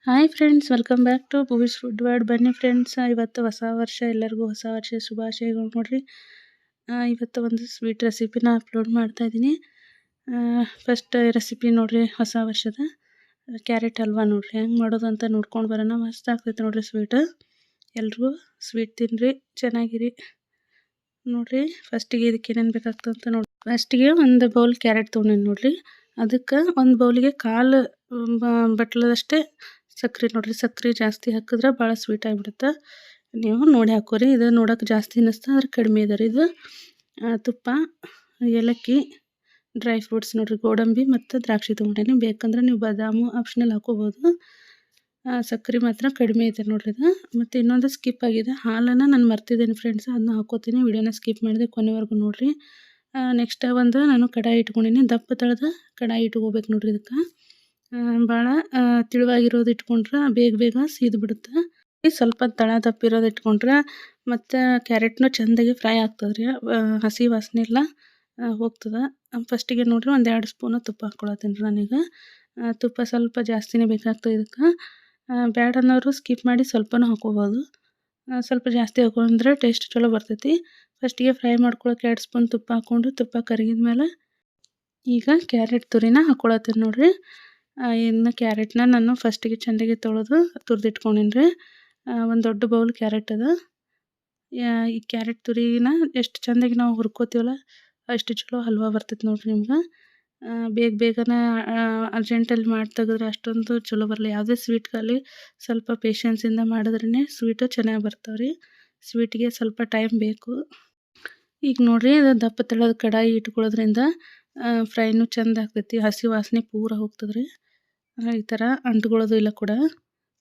Hi friends, welcome back to Bhuvi's food world. ಬನ್ನಿ friends, ಇವತ್ತು ಹೊಸ ವರ್ಷ, ಎಲ್ಲರಿಗೂ ಹೊಸ ವರ್ಷ ಶುಭಾಶಯಗಳು ನೋಡ್ರಿ. ಇವತ್ತು ಒಂದು ಸ್ವೀಟ್ ರೆಸಿಪಿನ ಅಪ್ಲೋಡ್ ಮಾಡ್ತಾ ಇದ್ದೀನಿ. ಫಸ್ಟ್ ರೆಸಿಪಿ ನೋಡ್ರಿ, ಹೊಸ ವರ್ಷದ ಕ್ಯಾರೆಟ್ ಹಲ್ವಾ ನೋಡ್ರಿ ಹೆಂಗೆ ಮಾಡೋದು ಅಂತ ನೋಡ್ಕೊಂಡು ಬರೋಣ. ಮಸ್ತ್ ಆಗ್ತೈತೆ ನೋಡ್ರಿ ಸ್ವೀಟ್. ಎಲ್ರಿಗೂ ಸ್ವೀಟ್ ತಿನ್ನಿರಿ, ಚೆನ್ನಾಗಿರಿ ನೋಡ್ರಿ. ಫಸ್ಟಿಗೆ ಇದಕ್ಕೆ ಏನೇನು ಬೇಕಾಗ್ತದೆ ಅಂತ ನೋಡಿ. ಫಸ್ಟಿಗೆ ಒಂದು ಬೌಲ್ ಕ್ಯಾರೆಟ್ ತೊಗೊಂಡಿನಿ ನೋಡ್ರಿ. ಅದಕ್ಕೆ ಒಂದು ಬೌಲಿಗೆ ಕಾಲು ಬಟ್ಲದಷ್ಟೇ ಸಕ್ರೆ ನೋಡ್ರಿ. ಸಕ್ರೆ ಜಾಸ್ತಿ ಹಾಕಿದ್ರೆ ಭಾಳ ಸ್ವೀಟ್ ಆಗಿಬಿಡುತ್ತೆ. ನೀವು ನೋಡಿ ಹಾಕೋರಿ. ಇದು ನೋಡೋಕೆ ಜಾಸ್ತಿ ಅನ್ನಿಸ್ತಾ ಆದ್ರೆ ಕಡಿಮೆ ಇದೆ ರೀ. ಇದು ತುಪ್ಪ, ಏಲಕ್ಕಿ, ಡ್ರೈ ಫ್ರೂಟ್ಸ್ ನೋಡ್ರಿ, ಗೋಡಂಬಿ ಮತ್ತು ದ್ರಾಕ್ಷಿ ತೊಗೊಂಡೇನಿ. ಬೇಕಂದ್ರೆ ನೀವು ಬಾದಾಮು ಆಪ್ಷನಲ್ ಹಾಕೋಬೋದು. ಸಕ್ಕರೆ ಮಾತ್ರ ಕಡಿಮೆ ಇದೆ ನೋಡ್ರಿ ಇದು. ಮತ್ತು ಇನ್ನೊಂದು ಸ್ಕಿಪ್ ಆಗಿದೆ, ಹಾಲನ್ನು ನಾನು ಮರ್ತಿದ್ದೇನೆ ಫ್ರೆಂಡ್ಸ್, ಅದನ್ನ ಹಾಕೋತೀನಿ. ವಿಡಿಯೋನ ಸ್ಕಿಪ್ ಮಾಡಿದೆ, ಕೊನೆವರೆಗೂ ನೋಡಿರಿ. ನೆಕ್ಸ್ಟ್ ಒಂದು ನಾನು ಕಡಾಯಿ ಇಟ್ಕೊಂಡಿನಿ. ದಪ್ಪ ತಳದ ಕಡಾಯಿ ಇಟ್ಕೋಬೇಕು ನೋಡ್ರಿ. ಇದಕ್ಕೆ ಭಾಳ ತಿಳುವಾಗಿರೋದು ಇಟ್ಕೊಂಡ್ರೆ ಬೇಗ ಬೇಗ ಸೀದ್ಬಿಡುತ್ತೆ. ಸ್ವಲ್ಪ ತಳ ದಪ್ಪಿರೋದು ಇಟ್ಕೊಂಡ್ರೆ ಮತ್ತು ಕ್ಯಾರೆಟ್ನು ಚೆಂದಾಗಿ ಫ್ರೈ ಆಗ್ತದೆ ರೀ. ಹಸಿ ವಾಸನೆ ಎಲ್ಲ ಹೋಗ್ತದೆ. ಫಸ್ಟಿಗೆ ನೋಡ್ರಿ ಒಂದು 2 ಸ್ಪೂನು ತುಪ್ಪ ಹಾಕ್ಕೊಳತ್ತೀನಿ ರೀ ನಾನೀಗ. ತುಪ್ಪ ಸ್ವಲ್ಪ ಜಾಸ್ತಿನೇ ಬೇಕಾಗ್ತದೆ ಇದಕ್ಕೆ. ಬ್ಯಾಡ ಅನ್ನೋರು ಸ್ಕಿಪ್ ಮಾಡಿ ಸ್ವಲ್ಪನೂ ಹಾಕೋಬೋದು. ಸ್ವಲ್ಪ ಜಾಸ್ತಿ ಹಾಕೊಂಡ್ರೆ ಟೇಸ್ಟ್ ಚಲೋ ಬರ್ತೈತಿ. ಫಸ್ಟಿಗೆ ಫ್ರೈ ಮಾಡ್ಕೊಳಕ್ಕೆ 2 ಸ್ಪೂನ್ ತುಪ್ಪ ಹಾಕ್ಕೊಂಡು, ತುಪ್ಪ ಕರಗಿದ ಮೇಲೆ ಈಗ ಕ್ಯಾರೆಟ್ ತುರಿನ ಹಾಕ್ಕೊಳತ್ತೀನಿ ನೋಡ್ರಿ. ಇನ್ನು ಕ್ಯಾರೆಟ್ನ ನಾನು ಫಸ್ಟಿಗೆ ಚೆಂದಾಗಿ ತೊಳೆದು ತುರಿದಿಟ್ಕೊಂಡೀನಿ ರೀ. ಒಂದು ದೊಡ್ಡ ಬೌಲ್ ಕ್ಯಾರೆಟ್ ಅದ. ಈ ಕ್ಯಾರೆಟ್ ತುರಿನ ಎಷ್ಟು ಚೆಂದಾಗಿ ನಾವು ಹುರ್ಕೋತೀವಲ್ಲ ಅಷ್ಟು ಚಲೋ ಹಲ್ವಾ ಬರ್ತೈತೆ ನೋಡ್ರಿ ನಿಮ್ಗೆ. ಬೇಗ ಬೇಗನೆ ಅರ್ಜೆಂಟಲ್ಲಿ ಮಾಡಿ ತೆಗೆದ್ರೆ ಅಷ್ಟೊಂದು ಚಲೋ ಬರಲ್ಲ. ಯಾವುದೇ ಸ್ವೀಟ್ಗಾಗಲಿ ಸ್ವಲ್ಪ ಪೇಷನ್ಸಿಂದ ಮಾಡಿದ್ರೇ ಸ್ವೀಟು ಚೆನ್ನಾಗಿ ಬರ್ತಾವೆ ರೀ. ಸ್ವೀಟಿಗೆ ಸ್ವಲ್ಪ ಟೈಮ್ ಬೇಕು. ಈಗ ನೋಡ್ರಿ, ಅದು ದಪ್ಪ ತಳದ ಕಡಾಯಿ ಇಟ್ಕೊಳ್ಳೋದ್ರಿಂದ ಫ್ರೈನೂ ಚೆಂದ ಆಗ್ತೈತಿ. ಹಸಿ ವಾಸನೆ ಪೂರ ಹೋಗ್ತದೆ ರೀ. ಈ ಥರ ಅಂಟ್ಕೊಳ್ಳೋದು ಇಲ್ಲ ಕೂಡ.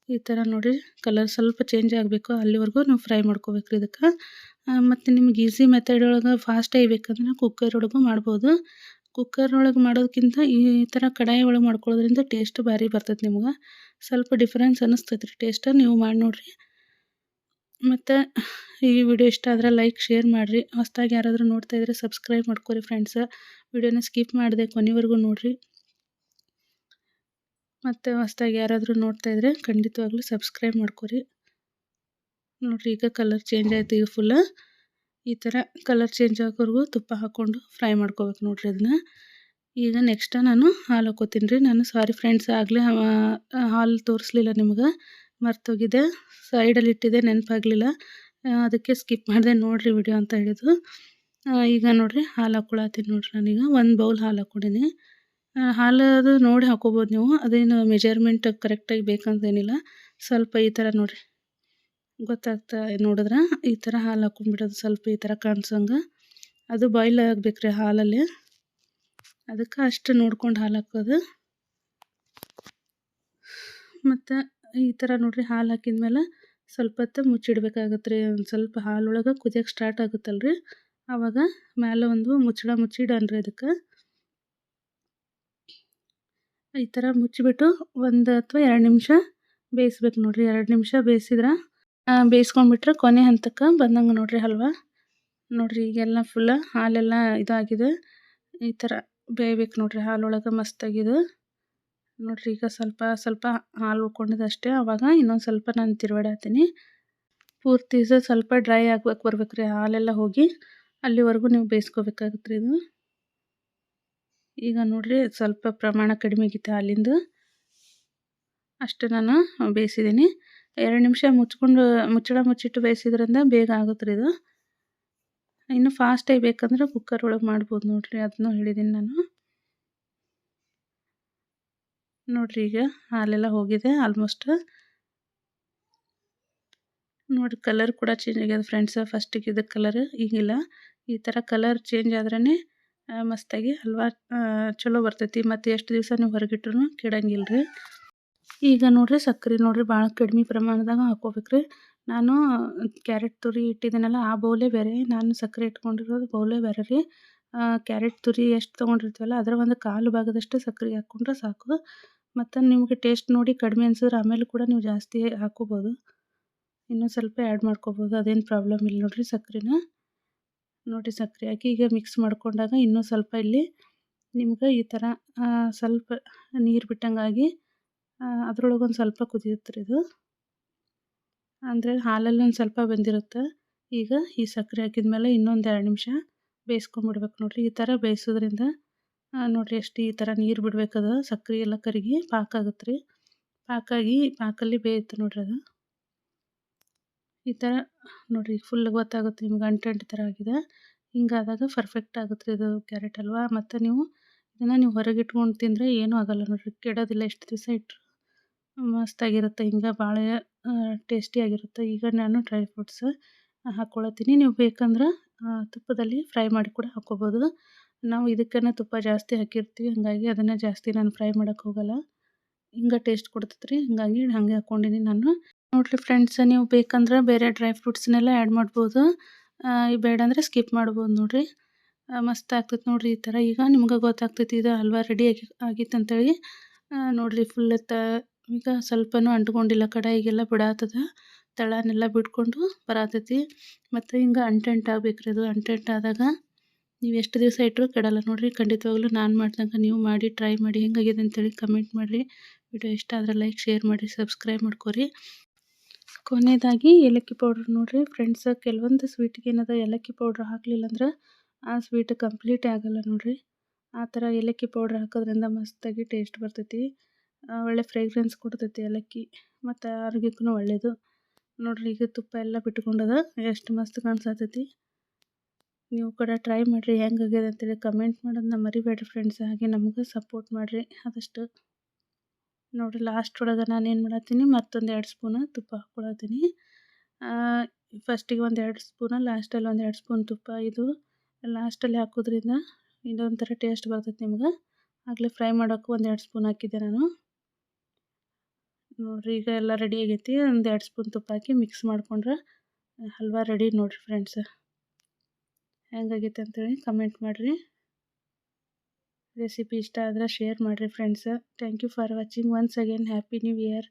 ಈ ಥರ ನೋಡಿರಿ, ಕಲರ್ ಸ್ವಲ್ಪ ಚೇಂಜ್ ಆಗಬೇಕು, ಅಲ್ಲಿವರೆಗೂ ನೀವು ಫ್ರೈ ಮಾಡ್ಕೋಬೇಕು ರೀ ಇದಕ್ಕೆ. ಮತ್ತು ನಿಮ್ಗೆ ಈಸಿ ಮೆಥಡ್ ಒಳಗೆ ಫಾಸ್ಟಾಗಿ ಬೇಕಂದ್ರೆ ಕುಕ್ಕರ್ ಒಳಗೂ ಮಾಡ್ಬೋದು. ಕುಕ್ಕರ್ ಒಳಗೆ ಮಾಡೋದಕ್ಕಿಂತ ಈ ಥರ ಕಡಾಯಿ ಒಳಗೆ ಮಾಡ್ಕೊಳ್ಳೋದ್ರಿಂದ ಟೇಸ್ಟ್ ಭಾರಿ ಬರ್ತೈತೆ ನಿಮ್ಗೆ. ಸ್ವಲ್ಪ ಡಿಫ್ರೆನ್ಸ್ ಅನ್ನಿಸ್ತೈತೆ ರೀ ಟೇಸ್ಟ್. ನೀವು ಮಾಡಿ ನೋಡಿರಿ. ಮತ್ತು ಈ ವಿಡಿಯೋ ಇಷ್ಟ ಆದರೆ ಲೈಕ್, ಶೇರ್ ಮಾಡಿರಿ. ಹೊಸದಾಗಿ ಯಾರಾದರೂ ನೋಡ್ತಾ ಇದ್ದರೆ ಸಬ್ಸ್ಕ್ರೈಬ್ ಮಾಡ್ಕೊರಿ ಫ್ರೆಂಡ್ಸ್. ವಿಡಿಯೋನ ಸ್ಕಿಪ್ ಮಾಡಿದೆ, ಕೊನೆವರೆಗೂ ನೋಡಿರಿ. ಮತ್ತು ಹೊಸದಾಗಿ ಯಾರಾದರೂ ನೋಡ್ತಾ ಇದ್ದರೆ ಖಂಡಿತವಾಗ್ಲೂ ಸಬ್ಸ್ಕ್ರೈಬ್ ಮಾಡ್ಕೊರಿ. ನೋಡಿರಿ, ಈಗ ಕಲರ್ ಚೇಂಜ್ ಆಯಿತು. ಈಗ ಫುಲ್ಲ ಈ ಥರ ಕಲರ್ ಚೇಂಜ್ ಆಗೋವರೆಗೂ ತುಪ್ಪ ಹಾಕ್ಕೊಂಡು ಫ್ರೈ ಮಾಡ್ಕೋಬೇಕು ನೋಡಿರಿ ಅದನ್ನ. ಈಗ ನೆಕ್ಸ್ಟ್ ನಾನು ಹಾಲು ಹಾಕ್ಕೋತೀನಿ ರೀ. ನಾನು ಸಾರಿ ಫ್ರೆಂಡ್ಸ್, ಆಗಲೇ ಹಾಲು ತೋರಿಸ್ಲಿಲ್ಲ ನಿಮ್ಗೆ, ಮರ್ತೋಗಿದೆ. ಸೈಡಲ್ಲಿ ಇಟ್ಟಿದ್ದೆ, ನೆನಪಾಗಲಿಲ್ಲ, ಅದಕ್ಕೆ ಸ್ಕಿಪ್ ಮಾಡಿದೆ. ನೋಡಿರಿ ವಿಡಿಯೋ ಅಂತ ಹೇಳಿದ್ದು. ಈಗ ನೋಡಿರಿ ಹಾಲು ಹಾಕ್ಕೊಳತ್ತೀನಿ ನೋಡಿರಿ. ನಾನೀಗ 1 ಬೌಲ್ ಹಾಲು ಹಾಕ್ಕೊಂಡಿನಿ. ಹಾಲು ಅದು ನೋಡಿ ಹಾಕ್ಕೋಬೋದು ನೀವು. ಅದೇನು ಮೆಜರ್ಮೆಂಟ್ ಕರೆಕ್ಟಾಗಿ ಬೇಕಂತೇನಿಲ್ಲ. ಸ್ವಲ್ಪ ಈ ಥರ ನೋಡಿರಿ, ಗೊತ್ತಾಗ್ತಾ ನೋಡಿದ್ರೆ ಈ ಥರ ಹಾಲು ಹಾಕ್ಕೊಂಡ್ಬಿಡೋದು. ಸ್ವಲ್ಪ ಈ ಥರ ಕಾಣಿಸೋಂಗೆ ಅದು ಬಾಯ್ಲ್ ಆಗ್ಬೇಕು ರೀ ಹಾಲಲ್ಲಿ. ಅದಕ್ಕೆ ಅಷ್ಟು ನೋಡ್ಕೊಂಡು ಹಾಲು ಹಾಕೋದು. ಮತ್ತು ಈ ಥರ ನೋಡಿರಿ, ಹಾಲು ಹಾಕಿದ್ಮೇಲೆ ಸ್ವಲ್ಪ ಹೊತ್ತು ಮುಚ್ಚಿಡ್ಬೇಕಾಗತ್ತೆ ರೀ. ಒಂದು ಸ್ವಲ್ಪ ಹಾಲೊಳಗೆ ಕುದಿಯೋಕ್ಕೆ ಸ್ಟಾರ್ಟ್ ಆಗುತ್ತಲ್ಲ ರೀ, ಆವಾಗ ಮೇಲೆ ಒಂದು ಮುಚ್ಚಿಡೋಣ ರೀ ಇದಕ್ಕೆ. ಈ ಥರ ಮುಚ್ಚಿಬಿಟ್ಟು 1 ಅಥವಾ 2 ನಿಮಿಷ ಬೇಯಿಸ್ಬೇಕು ನೋಡಿರಿ. 2 ನಿಮಿಷ ಬೇಯಿಸಿದ್ರೆ ಬೇಯಿಸ್ಕೊಂಡ್ಬಿಟ್ರೆ ಕೊನೆ ಹಂತಕ್ಕೆ ಬಂದಂಗೆ ನೋಡಿರಿ ಹಲ್ವಾ. ನೋಡಿರಿ, ಈಗೆಲ್ಲ ಫುಲ್ಲ ಹಾಲೆಲ್ಲ ಇದಾಗಿದೆ. ಈ ಥರ ಬೇಯಬೇಕು ನೋಡಿರಿ ಹಾಲೊಳಗೆ ಮಸ್ತಾಗಿದೆ. ನೋಡಿರಿ, ಈಗ ಸ್ವಲ್ಪ ಸ್ವಲ್ಪ ಹಾಲು ಉಳ್ಕೊಂಡಿದೆ ಅಷ್ಟೇ. ಆವಾಗ ಇನ್ನೊಂದು ಸ್ವಲ್ಪ ನಾನು ತಿರುವಾಡತ್ತೀನಿ. ಪೂರ್ತಿ ಸ್ವಲ್ಪ ಡ್ರೈ ಬರ್ಬೇಕು ರೀ ಹಾಲೆಲ್ಲ ಹೋಗಿ, ಅಲ್ಲಿವರೆಗೂ ನೀವು ಬೇಯಿಸ್ಕೋಬೇಕಾಗತ್ತೆ ರೀ ಇದು. ಈಗ ನೋಡಿರಿ, ಸ್ವಲ್ಪ ಪ್ರಮಾಣ ಕಡಿಮೆ ಆಗಿತ್ತು ಹಾಲಿಂದು, ಅಷ್ಟು ನಾನು ಬೇಯಿಸಿದ್ದೀನಿ. 2 ನಿಮಿಷ ಮುಚ್ಚಿಟ್ಟು ಬೇಯಿಸಿದ್ರಿಂದ ಬೇಗ ಆಗುತ್ತೆ ರೀ ಇದು. ಇನ್ನು ಫಾಸ್ಟಾಗಿ ಬೇಕಂದ್ರೆ ಕುಕ್ಕರ್ ಒಳಗೆ ಮಾಡ್ಬೋದು ನೋಡಿರಿ, ಅದನ್ನೂ ಹೇಳಿದ್ದೀನಿ ನಾನು. ನೋಡಿರಿ, ಈಗ ಹಾಲೆಲ್ಲ ಹೋಗಿದೆ ಆಲ್ಮೋಸ್ಟ್. ನೋಡಿ, ಕಲರ್ ಕೂಡ ಚೇಂಜ್ ಆಗ್ಯದ ಫ್ರೆಂಡ್ಸ್. ಫಸ್ಟಿಗೆ ಇದ್ದ ಕಲರ್ ಈಗಿಲ್ಲ. ಈ ಥರ ಕಲರ್ ಚೇಂಜ್ ಆದ್ರೇ ಮಸ್ತಾಗಿ ಹಲ್ವಾ ಚಲೋ ಬರ್ತೈತಿ. ಮತ್ತು ಎಷ್ಟು ದಿವಸ ನೀವು ಹೊರಗಿಟ್ರೂ ಕೆಡಂಗಿಲ್ಲ ರೀ. ಈಗ ನೋಡಿರಿ, ಸಕ್ಕರೆ ನೋಡಿರಿ ಭಾಳ ಕಡಿಮೆ ಪ್ರಮಾಣದಾಗ ಹಾಕ್ಕೋಬೇಕು ರೀ. ನಾನು ಕ್ಯಾರೆಟ್ ತುರಿ ಇಟ್ಟಿದ್ದೀನಲ್ಲ, ಆ ಬೌಲೇ ಬೇರೆ, ನಾನು ಸಕ್ಕರೆ ಇಟ್ಕೊಂಡಿರೋದು ಬೌಲೇ ಬೇರೆ ರೀ. ಕ್ಯಾರೆಟ್ ತುರಿ ಎಷ್ಟು ತೊಗೊಂಡಿರ್ತೀವಲ್ಲ ಅದರ ಒಂದು ಕಾಲು ಭಾಗದಷ್ಟು ಸಕ್ಕರೆ ಹಾಕ್ಕೊಂಡ್ರೆ ಸಾಕು. ಮತ್ತು ನಿಮಗೆ ಟೇಸ್ಟ್ ನೋಡಿ ಕಡಿಮೆ ಅನ್ಸಿದ್ರೆ ಆಮೇಲೆ ಕೂಡ ನೀವು ಜಾಸ್ತಿ ಹಾಕ್ಕೋಬೋದು, ಇನ್ನೂ ಸ್ವಲ್ಪ ಆ್ಯಡ್ ಮಾಡ್ಕೋಬೋದು, ಅದೇನು ಪ್ರಾಬ್ಲಮ್ ಇಲ್ಲ ನೋಡಿರಿ. ಸಕ್ಕರೆನ ನೋಡಿ, ಸಕ್ಕರೆ ಹಾಕಿ ಈಗ ಮಿಕ್ಸ್ ಮಾಡ್ಕೊಂಡಾಗ ಇನ್ನೂ ಸ್ವಲ್ಪ ಇಲ್ಲಿ ನಿಮ್ಗೆ ಈ ಥರ ಸ್ವಲ್ಪ ನೀರು ಬಿಟ್ಟಂಗಾಗಿ ಅದ್ರೊಳಗೆ ಒಂದು ಸ್ವಲ್ಪ ಕುದಿಯುತ್ತೆ ರೀ ಇದು. ಅಂದರೆ ಹಾಲಲ್ಲಿ ಒಂದು ಸ್ವಲ್ಪ ಬೆಂದಿರುತ್ತೆ. ಈಗ ಈ ಸಕ್ಕರೆ ಹಾಕಿದ್ಮೇಲೆ ಇನ್ನೊಂದು 2 ನಿಮಿಷ ಬೇಯಿಸ್ಕೊಂಬಿಡ್ಬೇಕು ನೋಡಿರಿ. ಈ ಥರ ಬೇಯಿಸೋದ್ರಿಂದ ನೋಡಿರಿ ಎಷ್ಟು ಈ ಥರ ನೀರು ಬಿಡ್ಬೇಕದು, ಸಕ್ಕರೆ ಎಲ್ಲ ಕರಗಿ ಪಾಕ ಆಗುತ್ತೆ ರೀ. ಪಾಕಾಗಿ ಪಾಕಲ್ಲಿ ಬೇಯುತ್ತೆ ನೋಡಿರಿ ಅದು. ಈ ಥರ ನೋಡಿರಿ ಫುಲ್ ಗೊತ್ತಾಗುತ್ತೆ ನಿಮ್ಗೆ ಅಂಟು ಥರ ಆಗಿದೆ. ಹಿಂಗಾದಾಗ ಪರ್ಫೆಕ್ಟ್ ಆಗುತ್ತೆ ರೀ ಇದು ಕ್ಯಾರೆಟ್ ಹಲ್ವಾ. ಮತ್ತು ಇದನ್ನು ಹೊರಗೆ ಇಟ್ಕೊಂಡು ತಿಂದರೆ ಏನೂ ಆಗೋಲ್ಲ ನೋಡಿರಿ, ಕೆಡೋದಿಲ್ಲ. ಎಷ್ಟು ದಿವಸ ಇಟ್ಟರು ಮಸ್ತಾಗಿರುತ್ತೆ. ಹಿಂಗೆ ಭಾಳ ಟೇಸ್ಟಿಯಾಗಿರುತ್ತೆ. ಈಗ ನಾನು ಡ್ರೈ ಫ್ರೂಟ್ಸ್ ಹಾಕ್ಕೊಳತ್ತೀನಿ. ನೀವು ಬೇಕಂದ್ರೆ ತುಪ್ಪದಲ್ಲಿ ಫ್ರೈ ಮಾಡಿ ಕೂಡ ಹಾಕ್ಕೋಬೋದು. ನಾವು ಇದಕ್ಕೇ ತುಪ್ಪ ಜಾಸ್ತಿ ಹಾಕಿರ್ತೀವಿ, ಹಾಗಾಗಿ ಅದನ್ನು ಜಾಸ್ತಿ ನಾನು ಫ್ರೈ ಮಾಡೋಕ್ಕೆ ಹೋಗಲ್ಲ. ಹಿಂಗೆ ಟೇಸ್ಟ್ ಕೊಡ್ತೈತೆ ರೀ, ಹಾಗಾಗಿ ಹಾಗೆ ಹಾಕ್ಕೊಂಡಿನಿ ನಾನು. ನೋಡಿರಿ ಫ್ರೆಂಡ್ಸ್, ನೀವು ಬೇಕಂದ್ರೆ ಬೇರೆ ಡ್ರೈ ಫ್ರೂಟ್ಸ್ನೆಲ್ಲ ಆ್ಯಡ್ ಮಾಡ್ಬೋದು, ಬೇಡ ಅಂದರೆ ಸ್ಕಿಪ್ ಮಾಡ್ಬೋದು ನೋಡಿರಿ. ಮಸ್ತ್ ಆಗ್ತೈತೆ ನೋಡಿರಿ ಈ ಥರ. ಈಗ ನಿಮ್ಗೆ ಗೊತ್ತಾಗ್ತೈತಿ ಇದು ಹಲ್ವಾ ರೆಡಿ ಆಗಿತ್ತು ಅಂತೇಳಿ. ನೋಡಿರಿ ಫುಲ್ ಈಗ ಸ್ವಲ್ಪನೂ ಅಂಟ್ಕೊಂಡಿಲ್ಲ, ಕಡಾಯಿಗೆಲ್ಲ ಬಿಡಾತದ, ತಳನೆಲ್ಲ ಬಿಟ್ಕೊಂಡು ಬರತೈತಿ. ಮತ್ತು ಹಿಂಗೆ ಅಂಟು ರೀ ಇದು. ಅಂಟಾದಾಗ ನೀವು ಎಷ್ಟು ದಿವಸ ಇಟ್ಟರು ಕೆಡಲ್ಲ ನೋಡಿರಿ. ಖಂಡಿತವಾಗ್ಲೂ ನಾನು ಮಾಡಿದಂಗೆ ನೀವು ಮಾಡಿ ಟ್ರೈ ಮಾಡಿ, ಹೆಂಗಾಗಿದೆ ಅಂತೇಳಿ ಕಮೆಂಟ್ ಮಾಡಿರಿ. ವಿಡಿಯೋ ಇಷ್ಟ ಆದರೆ ಲೈಕ್, ಶೇರ್ ಮಾಡಿರಿ, ಸಬ್ಸ್ಕ್ರೈಬ್ ಮಾಡ್ಕೊರಿ. ಕೊನೆಯದಾಗಿ ಏಲಕ್ಕಿ ಪೌಡ್ರ್ ನೋಡಿರಿ ಫ್ರೆಂಡ್ಸ್, ಕೆಲವೊಂದು ಸ್ವೀಟಿಗೆ ಏನದ ಏಲಕ್ಕಿ ಪೌಡ್ರ್ ಹಾಕಲಿಲ್ಲ ಅಂದ್ರೆ ಆ ಸ್ವೀಟ್ ಕಂಪ್ಲೀಟೇ ಆಗೋಲ್ಲ ನೋಡಿರಿ. ಆ ಥರ ಏಲಕ್ಕಿ ಪೌಡ್ರ್ ಹಾಕೋದ್ರಿಂದ ಮಸ್ತಾಗಿ ಟೇಸ್ಟ್ ಬರ್ತೈತಿ, ಒಳ್ಳೆ ಫ್ರೇಗ್ರೆನ್ಸ್ ಕೊಡ್ತೈತಿ ಏಲಕ್ಕಿ, ಮತ್ತು ಆರೋಗ್ಯಕ್ಕೂ ಒಳ್ಳೆಯದು ನೋಡಿರಿ. ಈಗ ತುಪ್ಪ ಎಲ್ಲ ಬಿಟ್ಕೊಂಡದ, ಎಷ್ಟು ಮಸ್ತ್ ಕಾಣಿಸತೈತಿ. ನೀವು ಕೂಡ ಟ್ರೈ ಮಾಡಿರಿ, ಹೆಂಗಾಗ್ಯದ ಅಂತೇಳಿ ಕಮೆಂಟ್ ಮಾಡೋದನ್ನ ಮರಿಬೇಡ್ರಿ ಫ್ರೆಂಡ್ಸ್. ಹಾಗೆ ನಮಗೂ ಸಪೋರ್ಟ್ ಮಾಡಿರಿ ಆದಷ್ಟು. ನೋಡಿರಿ ಲಾಸ್ಟ್ ಒಳಗೆ ನಾನು ಏನು ಮಾಡತ್ತೀನಿ, ಮತ್ತೊಂದು 2 ಸ್ಪೂನ್ ತುಪ್ಪ ಹಾಕ್ಕೊಳತ್ತೀನಿ. ಫಸ್ಟಿಗೆ ಒಂದು 2 ಸ್ಪೂನು, ಲಾಸ್ಟಲ್ಲಿ ಒಂದು 2 ಸ್ಪೂನ್ ತುಪ್ಪ. ಇದು ಲಾಸ್ಟಲ್ಲಿ ಹಾಕೋದ್ರಿಂದ ಇದೊಂಥರ ಟೇಸ್ಟ್ ಬರ್ತೈತೆ ನಿಮ್ಗೆ. ಆಗಲೇ ಫ್ರೈ ಮಾಡೋಕ್ಕೂ ಒಂದು 2 ಸ್ಪೂನ್ ಹಾಕಿದ್ದೆ ನಾನು. ನೋಡಿರಿ ಈಗ ಎಲ್ಲ ರೆಡಿ ಆಗೈತಿ. ಒಂದು 2 ಸ್ಪೂನ್ ತುಪ್ಪ ಹಾಕಿ ಮಿಕ್ಸ್ ಮಾಡ್ಕೊಂಡ್ರೆ ಹಲ್ವಾ ರೆಡಿ ನೋಡಿರಿ ಫ್ರೆಂಡ್ಸ್. ಹೆಂಗಾಗೈತೆ ಅಂತೇಳಿ ಕಮೆಂಟ್ ಮಾಡಿರಿ. ರೆಸಿಪಿ ಇಷ್ಟ ಆದರೆ ಶೇರ್ ಮಾಡಿರಿ friends. Thank you for watching. Once again happy new year.